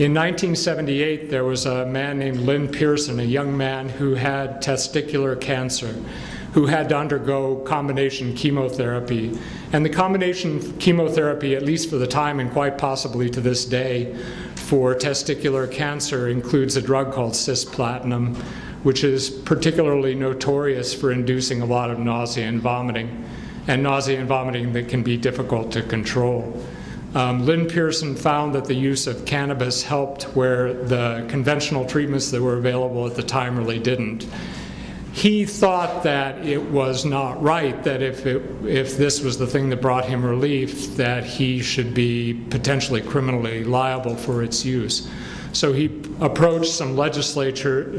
In 1978, there was a man named Lynn Pierson, a young man who had testicular cancer, who had to undergo combination chemotherapy. And the combination chemotherapy, at least for the time and quite possibly to this day, for testicular cancer includes a drug called cisplatin, which is particularly notorious for inducing a lot of nausea and vomiting that can be difficult to control. Lynn Pierson found that the use of cannabis helped where the conventional treatments that were available at the time really didn't. He thought that it was not right, that if this was the thing that brought him relief, that he should be potentially criminally liable for its use. So he approached some legislators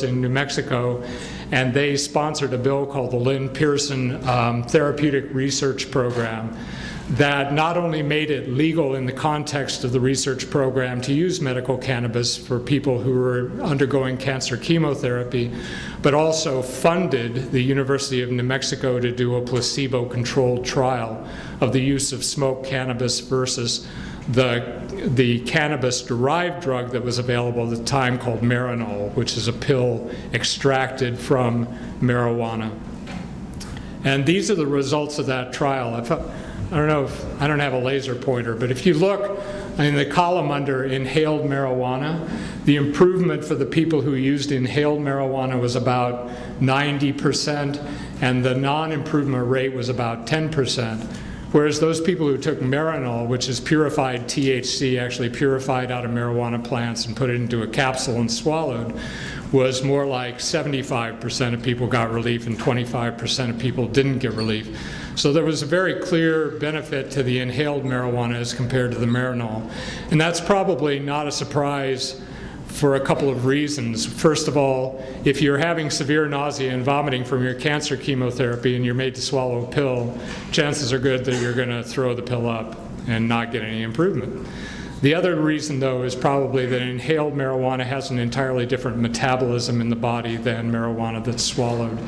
in New Mexico, and they sponsored a bill called the Lynn Pierson Therapeutic Research Program that not only made it legal in the context of the research program to use medical cannabis for people who were undergoing cancer chemotherapy, but also funded the University of New Mexico to do a placebo-controlled trial of the use of smoked cannabis versus the cannabis-derived drug that was available at the time called Marinol, which is a pill extracted from marijuana. And these are the results of that trial. I don't have a laser pointer, but if you look in the column under inhaled marijuana, the improvement for the people who used inhaled marijuana was about 90%, and the non-improvement rate was about 10%. Whereas those people who took Marinol, which is purified THC, actually purified out of marijuana plants and put it into a capsule and swallowed, was more like 75% of people got relief and 25% of people didn't get relief. So there was a very clear benefit to the inhaled marijuana as compared to the Marinol. And that's probably not a surprise for a couple of reasons. First of all, if you're having severe nausea and vomiting from your cancer chemotherapy and you're made to swallow a pill, chances are good that you're going to throw the pill up and not get any improvement. The other reason, though, is probably that inhaled marijuana has an entirely different metabolism in the body than marijuana that's swallowed.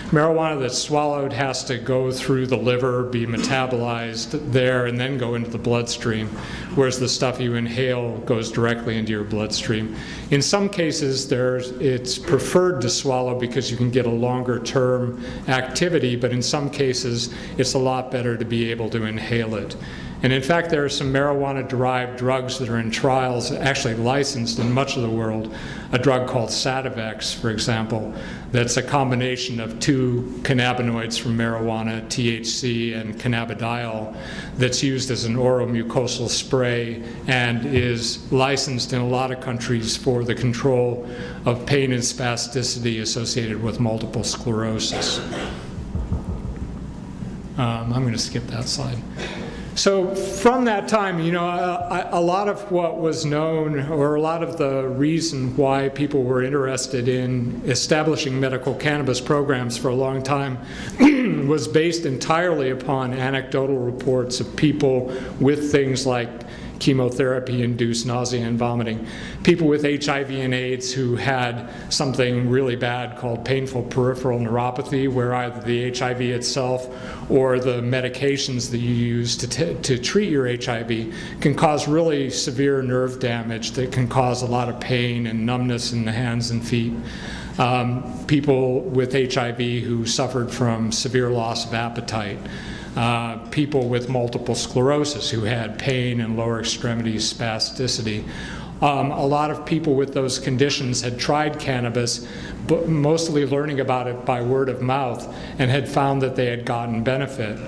Marijuana that's swallowed has to go through the liver, be metabolized there, and then go into the bloodstream, whereas the stuff you inhale goes directly into your bloodstream. In some cases, it's preferred to swallow because you can get a longer-term activity, but in some cases, it's a lot better to be able to inhale it. And in fact, there are some marijuana-derived drugs that are in trials, actually licensed in much of the world. A drug called Sativex, for example, that's a combination of two cannabinoids from marijuana, THC and cannabidiol, that's used as an oral mucosal spray and is licensed in a lot of countries for the control of pain and spasticity associated with multiple sclerosis. I'm going to skip that slide. So from that time, a lot of what was known, or a lot of the reason why people were interested in establishing medical cannabis programs for a long time was based entirely upon anecdotal reports of people with things like chemotherapy-induced nausea and vomiting. People with HIV and AIDS who had something really bad called painful peripheral neuropathy, where either the HIV itself or the medications that you use to treat your HIV can cause really severe nerve damage that can cause a lot of pain and numbness in the hands and feet. People with HIV who suffered from severe loss of appetite. People with multiple sclerosis who had pain and lower extremities spasticity. A lot of people with those conditions had tried cannabis, but mostly learning about it by word of mouth, and had found that they had gotten benefit.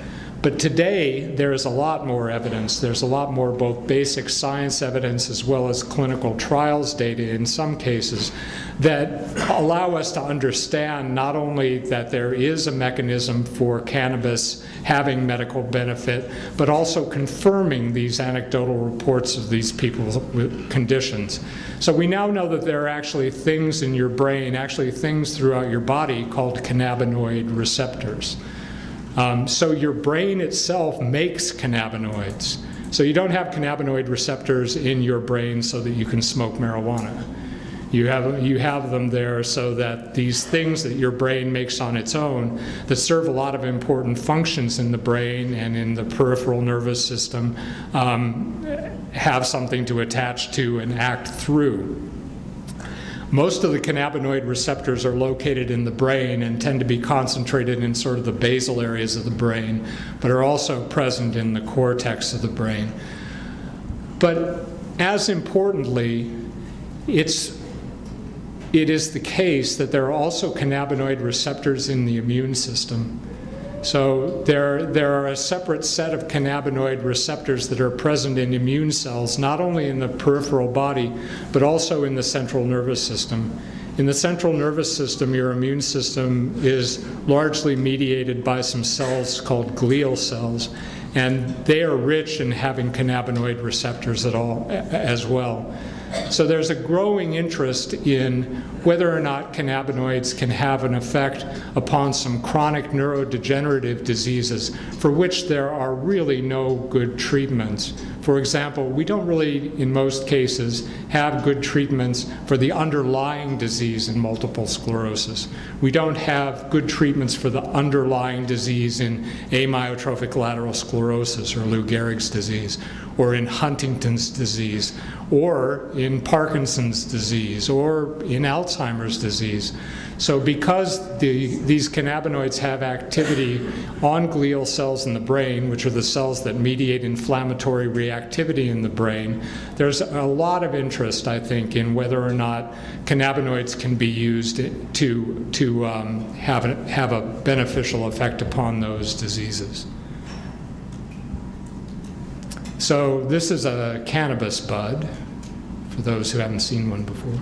But today, there is a lot more evidence. There's a lot more both basic science evidence as well as clinical trials data in some cases that allow us to understand not only that there is a mechanism for cannabis having medical benefit, but also confirming these anecdotal reports of these people's conditions. So we now know that there are actually things in your brain, actually things throughout your body called cannabinoid receptors. So your brain itself makes cannabinoids. So you don't have cannabinoid receptors in your brain so that you can smoke marijuana. You have them there so that these things that your brain makes on its own that serve a lot of important functions in the brain and in the peripheral nervous system have something to attach to and act through. Most of the cannabinoid receptors are located in the brain and tend to be concentrated in sort of the basal areas of the brain, but are also present in the cortex of the brain. But as importantly, it is the case that there are also cannabinoid receptors in the immune system. So there are a separate set of cannabinoid receptors that are present in immune cells, not only in the peripheral body, but also in the central nervous system. In the central nervous system, your immune system is largely mediated by some cells called glial cells, and they are rich in having cannabinoid receptors as well. So there's a growing interest in whether or not cannabinoids can have an effect upon some chronic neurodegenerative diseases for which there are really no good treatments. For example, we don't really, in most cases, have good treatments for the underlying disease in multiple sclerosis. We don't have good treatments for the underlying disease in amyotrophic lateral sclerosis or Lou Gehrig's disease, or in Huntington's disease, or in Parkinson's disease, or in Alzheimer's disease. So because these cannabinoids have activity on glial cells in the brain, which are the cells that mediate inflammatory reactivity in the brain, there's a lot of interest, I think, in whether or not cannabinoids can be used to have a beneficial effect upon those diseases. So this is a cannabis bud, for those who haven't seen one before.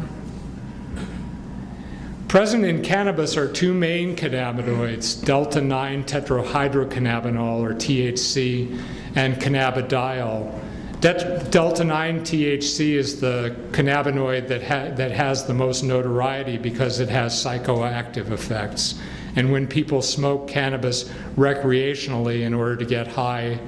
Present in cannabis are two main cannabinoids, delta-9 tetrahydrocannabinol, or THC, and cannabidiol. Delta-9 THC is the cannabinoid that has the most notoriety because it has psychoactive effects. And when people smoke cannabis recreationally in order to get high,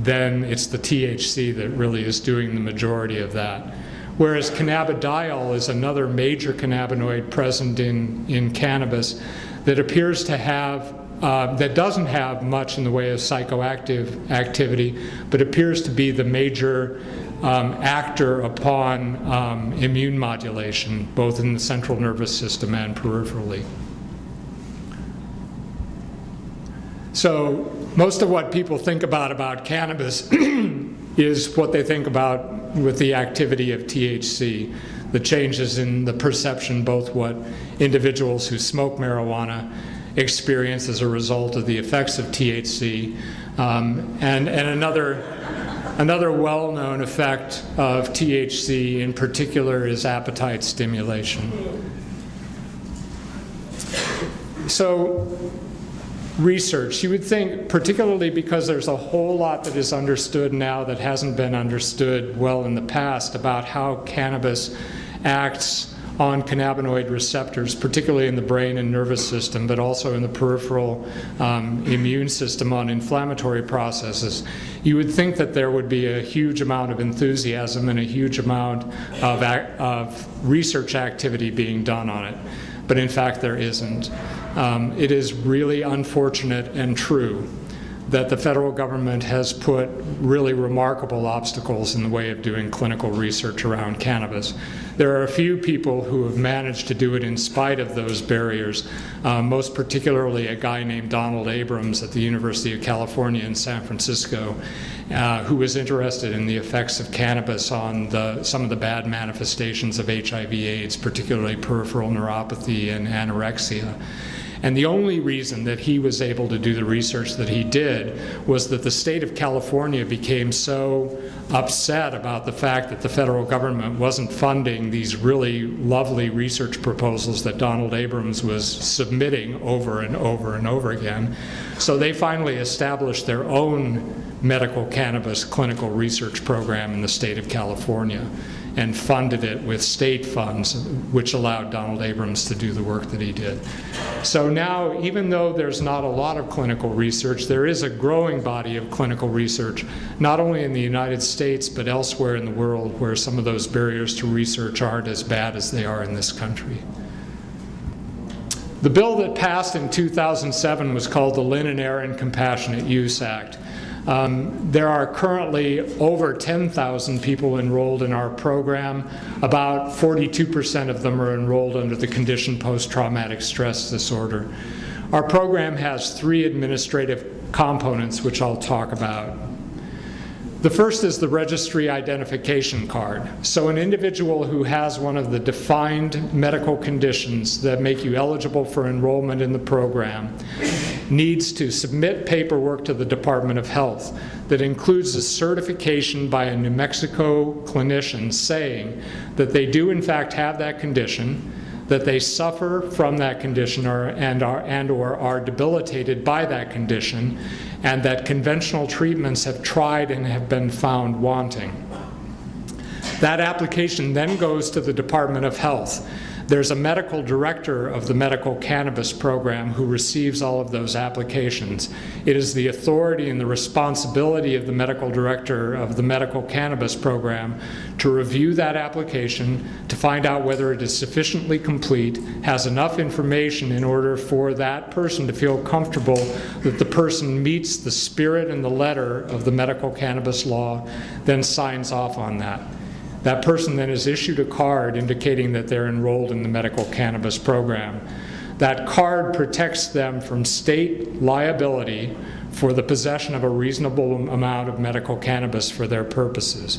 then it's the THC that really is doing the majority of that. Whereas cannabidiol is another major cannabinoid present in cannabis that appears to have, that doesn't have much in the way of psychoactive activity, but appears to be the major actor upon immune modulation, both in the central nervous system and peripherally. So most of what people think about cannabis is what they think about with the activity of THC, the changes in the perception, both what individuals who smoke marijuana experience as a result of the effects of THC, and another well-known effect of THC in particular is appetite stimulation. So research, you would think, particularly because there's a whole lot that is understood now that hasn't been understood well in the past about how cannabis acts on cannabinoid receptors, particularly in the brain and nervous system, but also in the peripheral immune system on inflammatory processes. You would think that there would be a huge amount of enthusiasm and a huge amount of research activity being done on it, but in fact there isn't. It is really unfortunate and true that the federal government has put really remarkable obstacles in the way of doing clinical research around cannabis. There are a few people who have managed to do it in spite of those barriers, most particularly a guy named Donald Abrams at the University of California in San Francisco, who was interested in the effects of cannabis on some of the bad manifestations of HIV/AIDS, particularly peripheral neuropathy and anorexia. And the only reason that he was able to do the research that he did was that the state of California became so upset about the fact that the federal government wasn't funding these really lovely research proposals that Donald Abrams was submitting over and over and over again. So they finally established their own medical cannabis clinical research program in the state of California and funded it with state funds, which allowed Donald Abrams to do the work that he did. So now, even though there's not a lot of clinical research, there is a growing body of clinical research, not only in the United States, but elsewhere in the world, where some of those barriers to research aren't as bad as they are in this country. The bill that passed in 2007 was called the Lynn and Erin Compassionate Use Act. There are currently over 10,000 people enrolled in our program. About 42% of them are enrolled under the condition post-traumatic stress disorder. Our program has 3 administrative components, which I'll talk about. The first is the registry identification card. So an individual who has one of the defined medical conditions that make you eligible for enrollment in the program needs to submit paperwork to the Department of Health that includes a certification by a New Mexico clinician saying that they do in fact have that condition, that they suffer from that condition or are debilitated by that condition, and that conventional treatments have tried and have been found wanting. That application then goes to the Department of Health. There's a medical director of the Medical Cannabis Program who receives all of those applications. It is the authority and the responsibility of the medical director of the Medical Cannabis Program to review that application, to find out whether it is sufficiently complete, has enough information in order for that person to feel comfortable that the person meets the spirit and the letter of the medical cannabis law, then signs off on that. That person then is issued a card indicating that they're enrolled in the Medical Cannabis Program. That card protects them from state liability for the possession of a reasonable amount of medical cannabis for their purposes.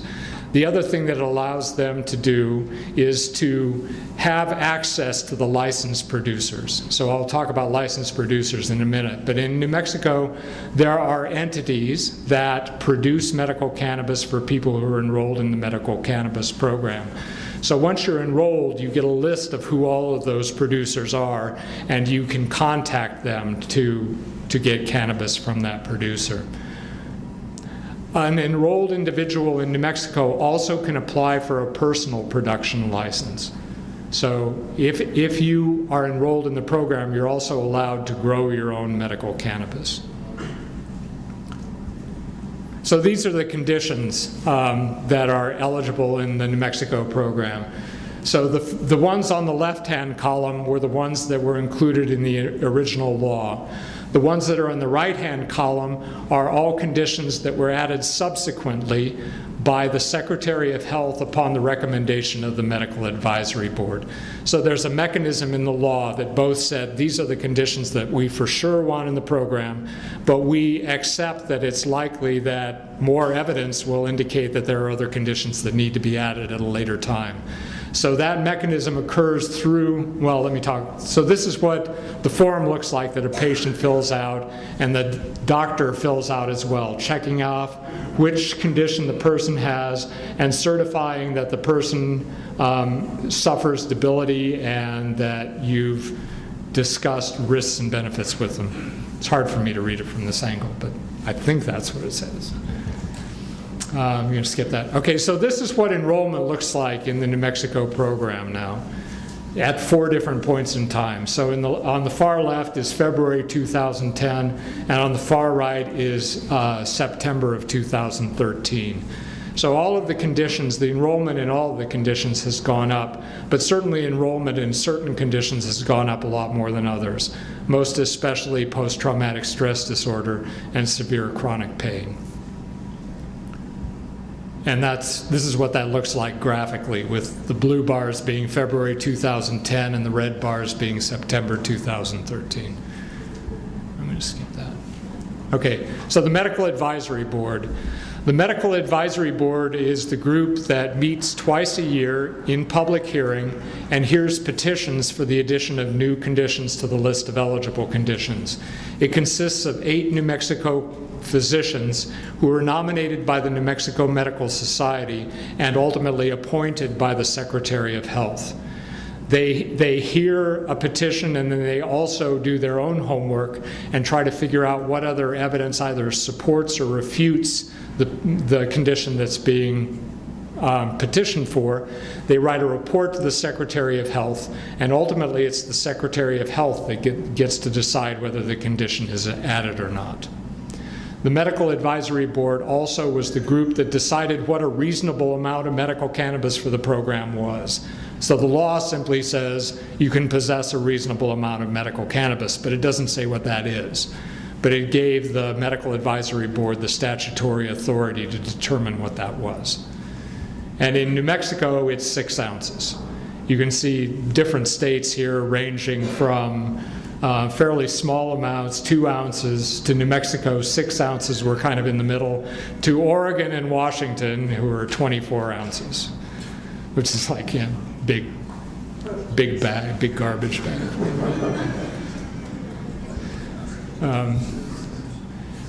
The other thing that it allows them to do is to have access to the licensed producers. So I'll talk about licensed producers in a minute, but in New Mexico, there are entities that produce medical cannabis for people who are enrolled in the Medical Cannabis Program. So once you're enrolled, you get a list of who all of those producers are, and you can contact them to get cannabis from that producer. An enrolled individual in New Mexico also can apply for a personal production license. So if you are enrolled in the program, you're also allowed to grow your own medical cannabis. So these are the conditions that are eligible in the New Mexico program. So the ones on the left-hand column were the ones that were included in the original law. The ones that are in the right-hand column are all conditions that were added subsequently by the Secretary of Health upon the recommendation of the Medical Advisory Board. So there's a mechanism in the law that both said these are the conditions that we for sure want in the program, but we accept that it's likely that more evidence will indicate that there are other conditions that need to be added at a later time. So that mechanism occurs through, well, let me talk. So this is what the form looks like that a patient fills out and the doctor fills out as well, checking off which condition the person has and certifying that the person suffers debility and that you've discussed risks and benefits with them. It's hard for me to read it from this angle, but I think that's what it says. I'm going to skip that. Okay, so this is what enrollment looks like in the New Mexico program now at 4 different points in time. So on the far left is February 2010, and on the far right is September of 2013. So all of the conditions, the enrollment in all of the conditions has gone up, but certainly enrollment in certain conditions has gone up a lot more than others, most especially post-traumatic stress disorder and severe chronic pain. And this is what that looks like graphically, with the blue bars being February 2010 and the red bars being September 2013. I'm going to skip that. Okay, so the Medical Advisory Board. The Medical Advisory Board is the group that meets twice a year in public hearing and hears petitions for the addition of new conditions to the list of eligible conditions. It consists of 8 New Mexico physicians who are nominated by the New Mexico Medical Society and ultimately appointed by the Secretary of Health. They hear a petition and then they also do their own homework and try to figure out what other evidence either supports or refutes the condition that's being petitioned for. They write a report to the Secretary of Health, and ultimately it's the Secretary of Health that gets to decide whether the condition is added or not. The Medical Advisory Board also was the group that decided what a reasonable amount of medical cannabis for the program was. So the law simply says you can possess a reasonable amount of medical cannabis, but it doesn't say what that is. but it gave the Medical Advisory Board the statutory authority to determine what that was. And in New Mexico, it's 6 ounces. You can see different states here ranging from fairly small amounts, 2 ounces, to New Mexico, 6 ounces. We're kind of in the middle, to Oregon and Washington, who are 24 ounces, which is like, yeah, big bag, big garbage bag.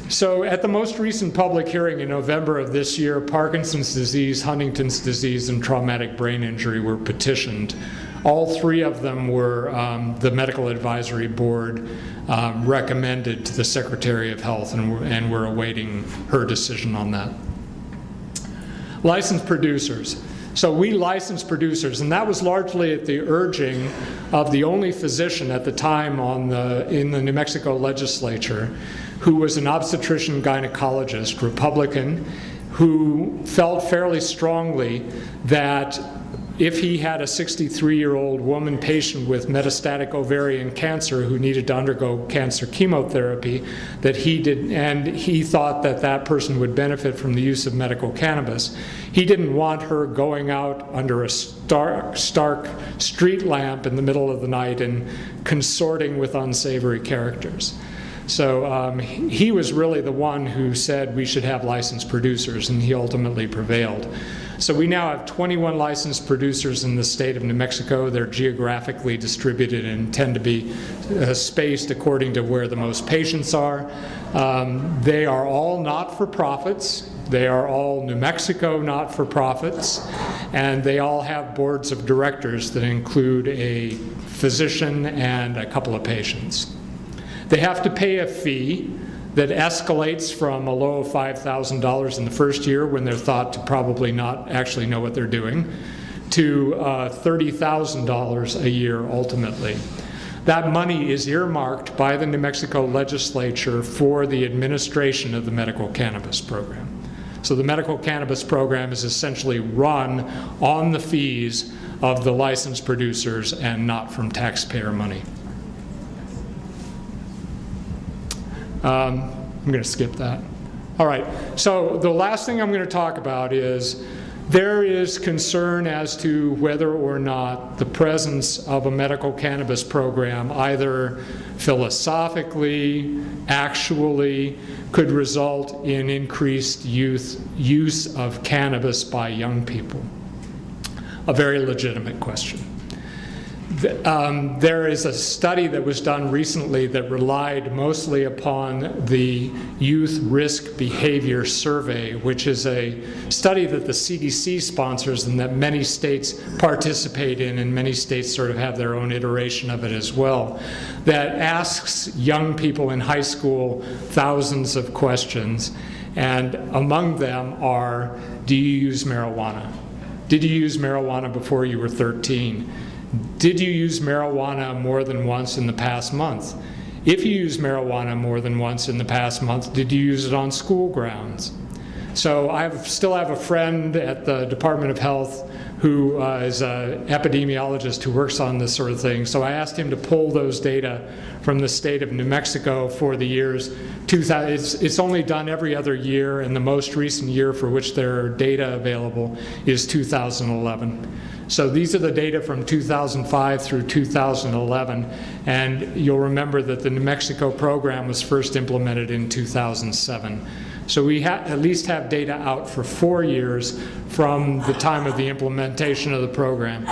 So at the most recent public hearing in November of this year, Parkinson's disease, Huntington's disease, and traumatic brain injury were petitioned. All 3 of them were the Medical Advisory Board recommended to the Secretary of Health, and we're awaiting her decision on that. Licensed producers. So we licensed producers, and that was largely at the urging of the only physician at the time in the New Mexico legislature, who was an obstetrician gynecologist, Republican, who felt fairly strongly that if he had a 63-year-old woman patient with metastatic ovarian cancer who needed to undergo cancer chemotherapy, that he thought that that person would benefit from the use of medical cannabis. He didn't want her going out under a stark street lamp in the middle of the night and consorting with unsavory characters. So he was really the one who said we should have licensed producers, and he ultimately prevailed. So we now have 21 licensed producers in the state of New Mexico. They're geographically distributed and tend to be spaced according to where the most patients are. They are all not-for-profits. They are all New Mexico not-for-profits, and they all have boards of directors that include a physician and a couple of patients. They have to pay a fee that escalates from a low of $5,000 in the first year, when they're thought to probably not actually know what they're doing, to $30,000 a year ultimately. That money is earmarked by the New Mexico legislature for the administration of the Medical Cannabis Program. So the Medical Cannabis Program is essentially run on the fees of the licensed producers and not from taxpayer money. I'm going to skip that. All right, so the last thing I'm going to talk about is there is concern as to whether or not the presence of a medical cannabis program, either philosophically, actually, could result in increased use of cannabis by young people. A very legitimate question. There is a study that was done recently that relied mostly upon the Youth Risk Behavior Survey, which is a study that the CDC sponsors and that many states participate in, and many states sort of have their own iteration of it as well, that asks young people in high school thousands of questions, and among them are, do you use marijuana? Did you use marijuana before you were 13? Did you use marijuana more than once in the past month? If you use marijuana more than once in the past month, did you use it on school grounds? So I still have a friend at the Department of Health who is an epidemiologist who works on this sort of thing. So I asked him to pull those data from the state of New Mexico for the years 2000. It's only done every other year, and the most recent year for which there are data available is 2011. So these are the data from 2005 through 2011, and you'll remember that the New Mexico program was first implemented in 2007. So we at least have data out for 4 years from the time of the implementation of the program.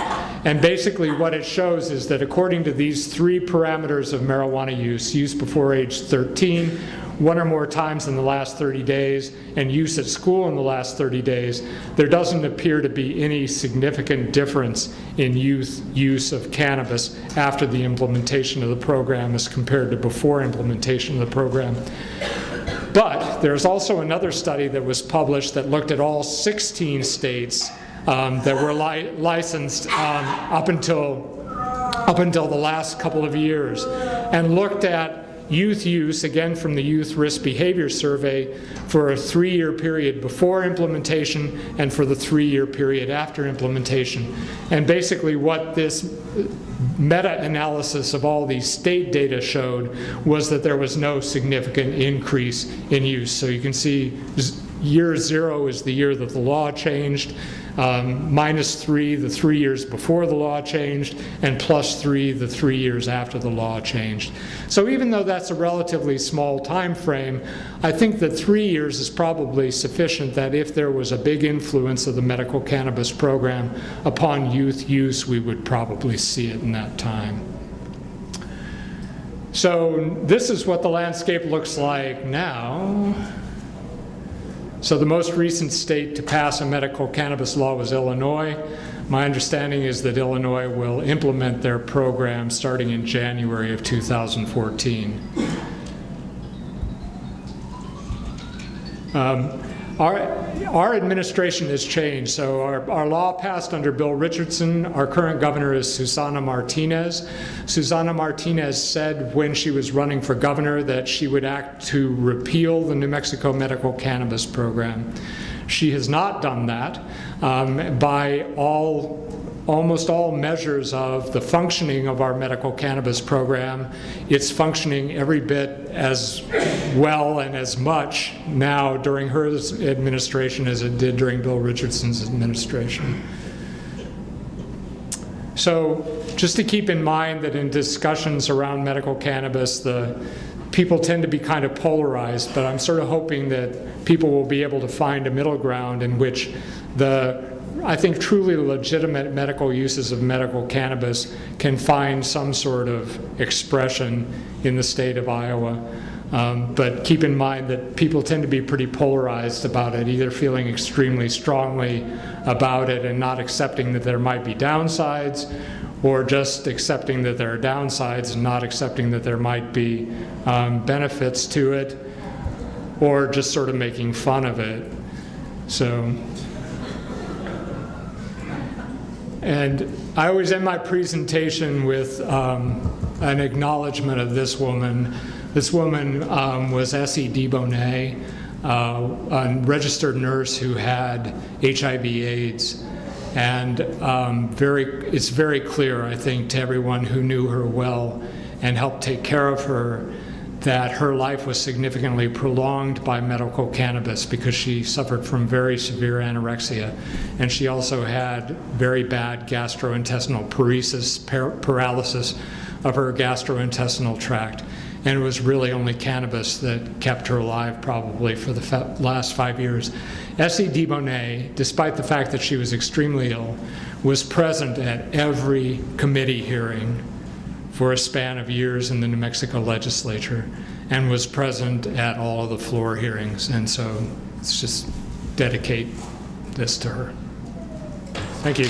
And basically what it shows is that according to these 3 parameters of marijuana use before age 13, 1 or more times in the last 30 days, and use at school in the last 30 days, there doesn't appear to be any significant difference in youth use of cannabis after the implementation of the program as compared to before implementation of the program. But there's also another study that was published that looked at all 16 states that were licensed up until the last couple of years, and looked at youth use, again from the Youth Risk Behavior Survey, for a 3-year period before implementation and for the 3-year period after implementation. And basically what this meta-analysis of all these state data showed was that there was no significant increase in use. So you can see year 0 is the year that the law changed, -3 the 3 years before the law changed, and +3 the 3 years after the law changed. So even though that's a relatively small time frame, I think that 3 years is probably sufficient that if there was a big influence of the medical cannabis program upon youth use, we would probably see it in that time. So this is what the landscape looks like now. So the most recent state to pass a medical cannabis law was Illinois. My understanding is that Illinois will implement their program starting in January of 2014. Our administration has changed. So our law passed under Bill Richardson. Our current governor is Susana Martinez. Susana Martinez said when she was running for governor that she would act to repeal the New Mexico Medical Cannabis Program. She has not done that. By almost all measures of the functioning of our medical cannabis program, it's functioning every bit as well and as much now during her administration as it did during Bill Richardson's administration. So just to keep in mind that in discussions around medical cannabis, the people tend to be kind of polarized, but I'm sort of hoping that people will be able to find a middle ground in which I think truly legitimate medical uses of medical cannabis can find some sort of expression in the state of Iowa. But keep in mind that people tend to be pretty polarized about it, either feeling extremely strongly about it and not accepting that there might be downsides, or just accepting that there are downsides and not accepting that there might be benefits to it, or just sort of making fun of it. So. And I always end my presentation with an acknowledgement of this woman. This woman was Essie DeBonet, a registered nurse who had HIV/AIDS. And it's very clear, I think, to everyone who knew her well and helped take care of her, that her life was significantly prolonged by medical cannabis because she suffered from very severe anorexia. And she also had very bad gastrointestinal paralysis of her gastrointestinal tract. And it was really only cannabis that kept her alive probably for the last 5 years. Essie DeBonet, despite the fact that she was extremely ill, was present at every committee hearing for a span of years in the New Mexico legislature, and was present at all of the floor hearings. And so let's just dedicate this to her. Thank you.